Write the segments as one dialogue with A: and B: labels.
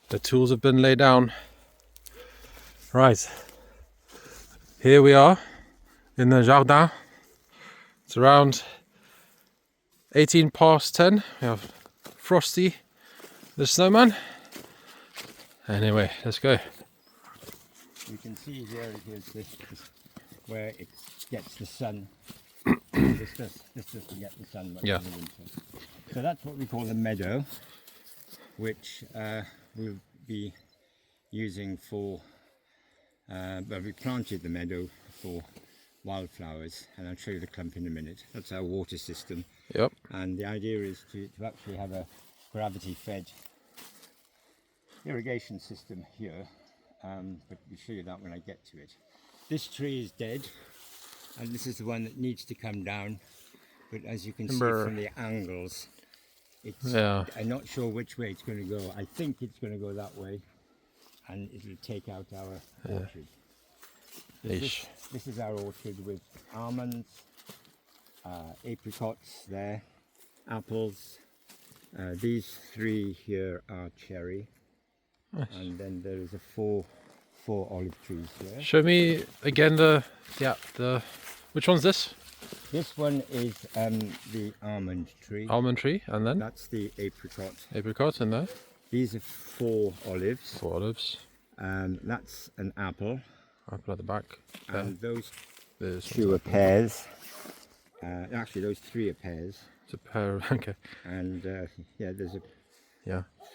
A: The tools have been laid down. Right, here we are in the jardin. It's around 18 past 10. We have Frosty, the snowman. Anyway, let's go.
B: You can see here, here's this where it gets the sun. this doesn't get the sun much in the winter. So that's what we call the meadow, which we'll be using for, well, we planted the meadow for wildflowers, and I'll show you the clump in a minute. That's our water system.
A: Yep.
B: And the idea is to actually have a gravity-fed irrigation system here, but we'll show you that when I get to it. This tree is dead, and this is the one that needs to come down, but as you can see from the angles, it's, I'm not sure which way it's going to go. I think it's going to go that way, and it'll take out our orchard. This is our orchard with almonds, apricots there, apples. These three here are cherry. Nice. And then there is a four olive trees here.
A: Show me again the which one's this?
B: This one is the almond tree.
A: Almond tree, and then?
B: That's the apricot.
A: Apricot in there.
B: These are 4 olives.
A: 4 olives.
B: That's an apple.
A: Apple at the back.
B: And those
A: There's
B: 2 are pears. Actually, those 3 are pears.
A: It's a pear, okay.
B: And yeah, there's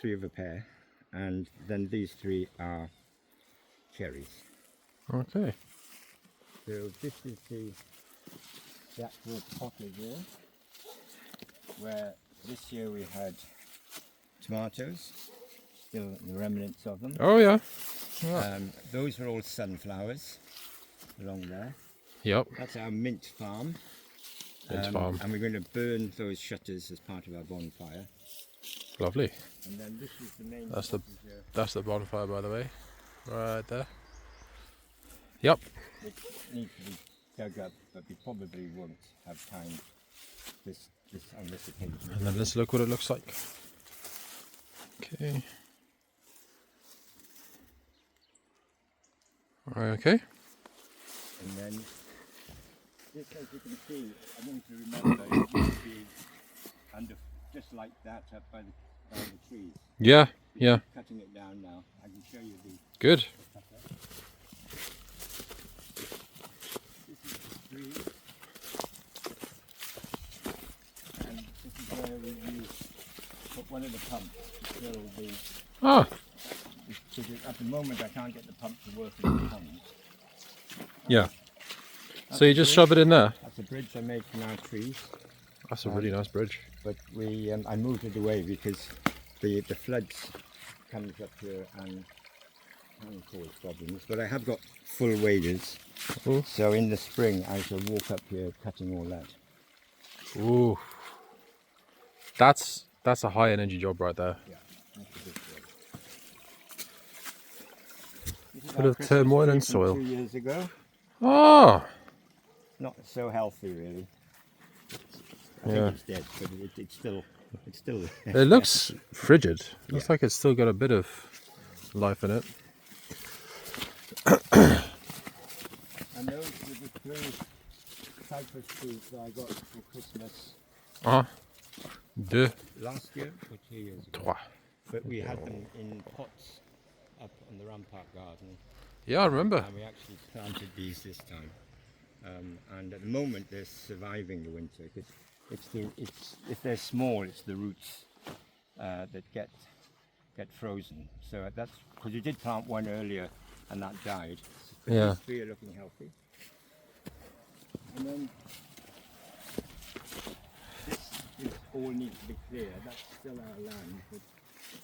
B: 3 of a pear. And then these 3 are cherries.
A: Okay.
B: So this is the actual potted here, where this year we had tomatoes, still the remnants of them.
A: Oh yeah.
B: Those are all sunflowers along there.
A: Yep.
B: That's our mint farm.
A: Farm.
B: And we're going to burn those shutters as part of our bonfire.
A: Lovely.
B: And then this is the main.
A: That's the bonfire, by the way, right there. Yep.
B: It needs to be dug up, but we probably won't have time on this occasion.
A: And then let's look what it looks like. Okay. Okay.
B: And then this, as you can see, I want to remember it used to be under just like that up by the trees.
A: Yeah, yeah.
B: Cutting it down now. I can show you the.
A: Good.
B: This is the tree, and this is where we put one of the pumps to fill the.
A: Ah.
B: At the moment, I can't get the pump to work in the pond.
A: Yeah. So you just shove it in there?
B: That's a bridge I made from our trees.
A: That's a really nice bridge.
B: But I moved it away because the floods comes up here and can cause problems. But I have got full waders.
A: Ooh.
B: So in the spring I shall walk up here cutting all that.
A: Ooh. That's a high energy job right there.
B: Yeah, that's a big job.
A: Bit of turmoil and soil.
B: 2 years ago.
A: Oh.
B: Not so healthy really. I think it's dead, but it's still
A: It looks frigid. It looks like it's still got a bit of life in it.
B: And those are the 3 cypress trees that I got for Christmas.
A: 1, 2,
B: Last year or 2 years ago.
A: 3.
B: But we had them in pots up on the Rampart garden.
A: Yeah, I remember.
B: And we actually planted these this time. And at the moment they're surviving the winter because if they're small, it's the roots that get frozen. So that's because you did plant one earlier and that died. But
A: Yeah.
B: these 3 are looking healthy. And then this all needs to be clear. That's still our land, but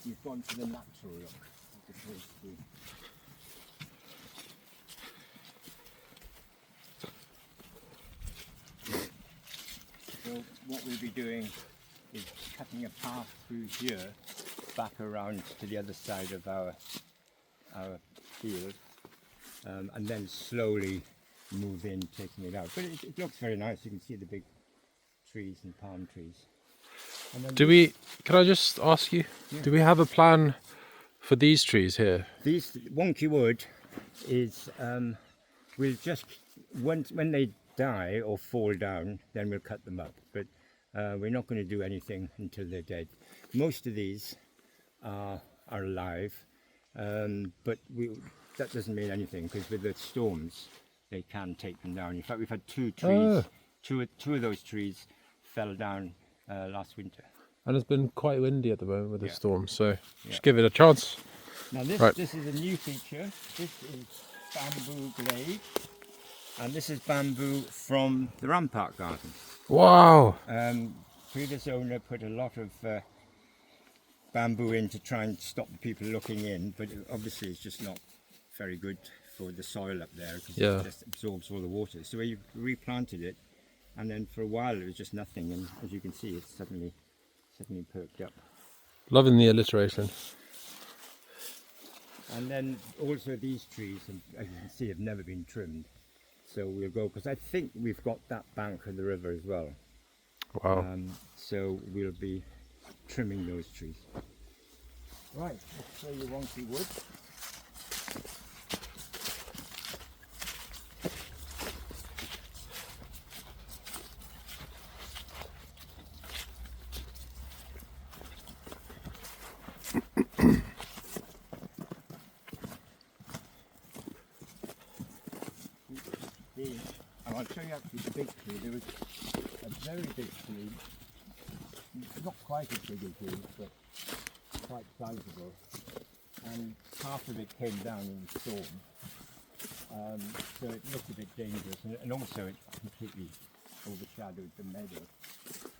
B: we've gone for the natural look as opposed to. So what we'll be doing is cutting a path through here, back around to the other side of our field, and then slowly move in, taking it out. But it looks very nice. You can see the big trees and palm trees. And then
A: Can I just ask you, do we have a plan for these trees here?
B: These wonky wood is we'll just when they die or fall down, then we'll cut them up. But we're not going to do anything until they're dead. Most of these are alive, but that doesn't mean anything because with the storms, they can take them down. In fact, we've had two trees. Two of those trees fell down last winter.
A: And it's been quite windy at the moment with the storm, so just give it a chance.
B: Now this is a new feature. This is bamboo glade, and this is bamboo from the Rampart Garden.
A: Wow!
B: Previous owner put a lot of bamboo in to try and stop the people looking in, but obviously it's just not very good for the soil up there because it just absorbs all the water. So we replanted it, and then for a while it was just nothing, and as you can see, it's suddenly perked up.
A: Loving the alliteration.
B: And then also these trees, as you can see, have never been trimmed. So we'll go, because I think we've got that bank of the river as well.
A: Wow.
B: So we'll be trimming those trees. Right, let's show you wonky wood. I'll show you actually the big tree. There was a very big tree, not quite as big as these, but quite sizable, and half of it came down in the storm, so it looked a bit dangerous, and also it completely overshadowed the meadow.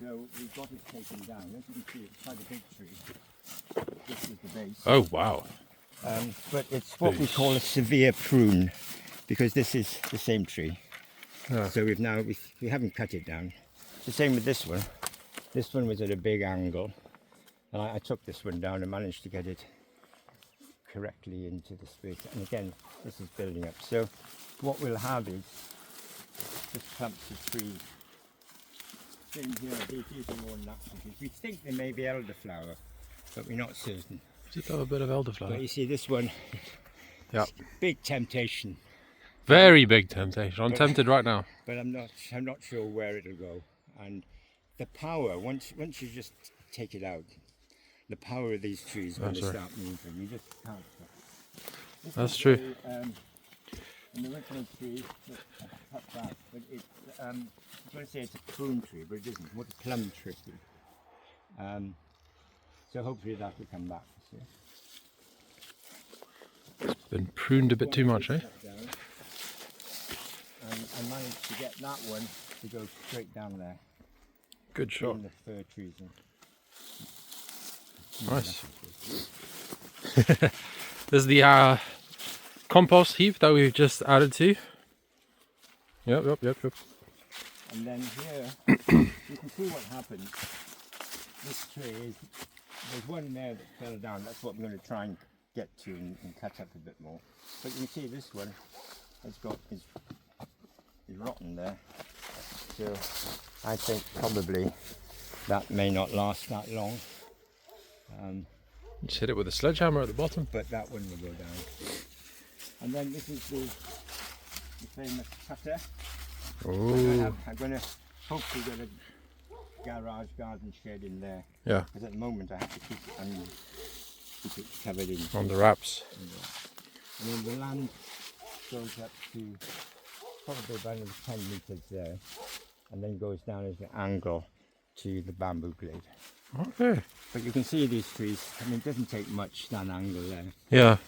B: So we got it taken down. As you can see, it's quite a big tree. This is the base.
A: Oh wow!
B: But it's what we call a severe prune, because this is the same tree. So we haven't cut it down. The same with this one. This one was at a big angle, and I took this one down and managed to get it correctly into the space. And again, this is building up. So what we'll have is just clumps of trees. In here, these are more natural trees. We think they may be elderflower, but we're not certain.
A: Just have a bit of elderflower.
B: But you see this one, big temptation.
A: Very big temptation. I'm tempted right now.
B: But I'm not sure where it'll go. And the power, once you just take it out, the power of these trees when they start moving, you just can't stop.
A: That's true.
B: An original tree that cut back, but it's I'm going to say it's a prune tree, but it isn't. What a plum tree. So hopefully that will come back.
A: It's been pruned a bit too much, eh?
B: And I managed to get that one to go straight down there.
A: Good shot.
B: In the fir trees.
A: Nice. There's the compost heap that we've just added to. Yep.
B: And then here, you can see what happened. This tree there's one there that fell down. That's what I'm going to try and get to and cut up a bit more. But you can see this one has got is rotten there. So I think probably that may not last that long.
A: Just hit it with a sledgehammer at the bottom.
B: But that one will go down. And then this is the famous cutter.
A: Oh.
B: I'm going to hopefully get a garage garden shed in there.
A: Yeah.
B: Because at the moment I have to keep it covered in.
A: On the wraps.
B: And then the land goes up to probably about another 10 metres there. And then goes down as an angle to the bamboo glade.
A: Okay.
B: But you can see these trees, I mean it doesn't take much that angle there.
A: Yeah.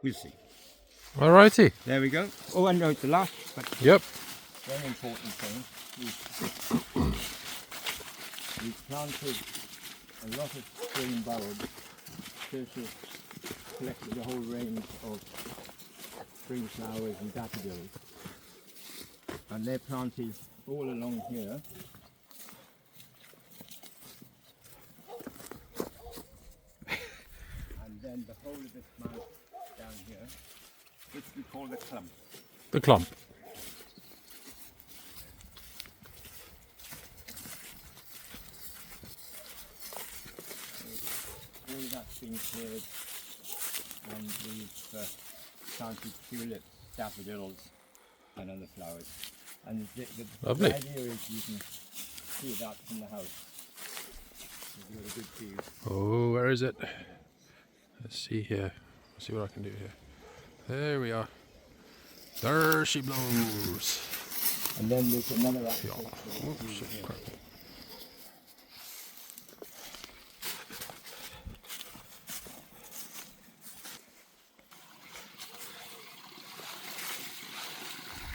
B: We'll see.
A: Alrighty.
B: There we go. Oh, and no, the last, but very important thing. We've planted a lot of spring bulbs. Churchill collected a whole range of spring flowers and daffodils. And they're planted all along here. And then the whole of this mouth down here, which we call the clump.
A: The clump.
B: All of that been cleared, and we've planted tulips, daffodils, and other flowers. And
A: Lovely.
B: the idea is you can see that from the house. You've got a good view.
A: Oh, where is it? Let's see here. Let's see what I can do here. There we are. There she blows.
B: And then there's another access
A: Yeah.
B: to the
A: Oops,
B: view here.
A: crap.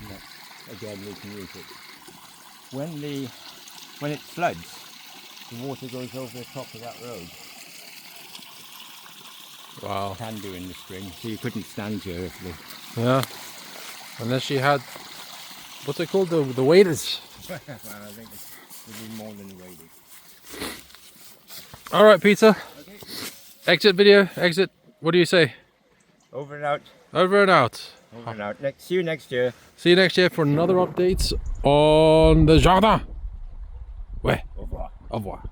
B: And again, we can use it. When it floods, the water goes over the top of that road.
A: Wow.
B: Can do in the spring, so you couldn't stand here if the
A: Yeah. Unless she had, what's it called? The waders.
B: well, I think it would be more than wading.
A: All right, Peter.
B: Okay.
A: Exit video. Exit. What do you say?
B: Over and out.
A: Over and out.
B: Over and out. See you next year.
A: See you next year for another update on the Jardin. Ouais.
B: Au revoir.
A: Au revoir.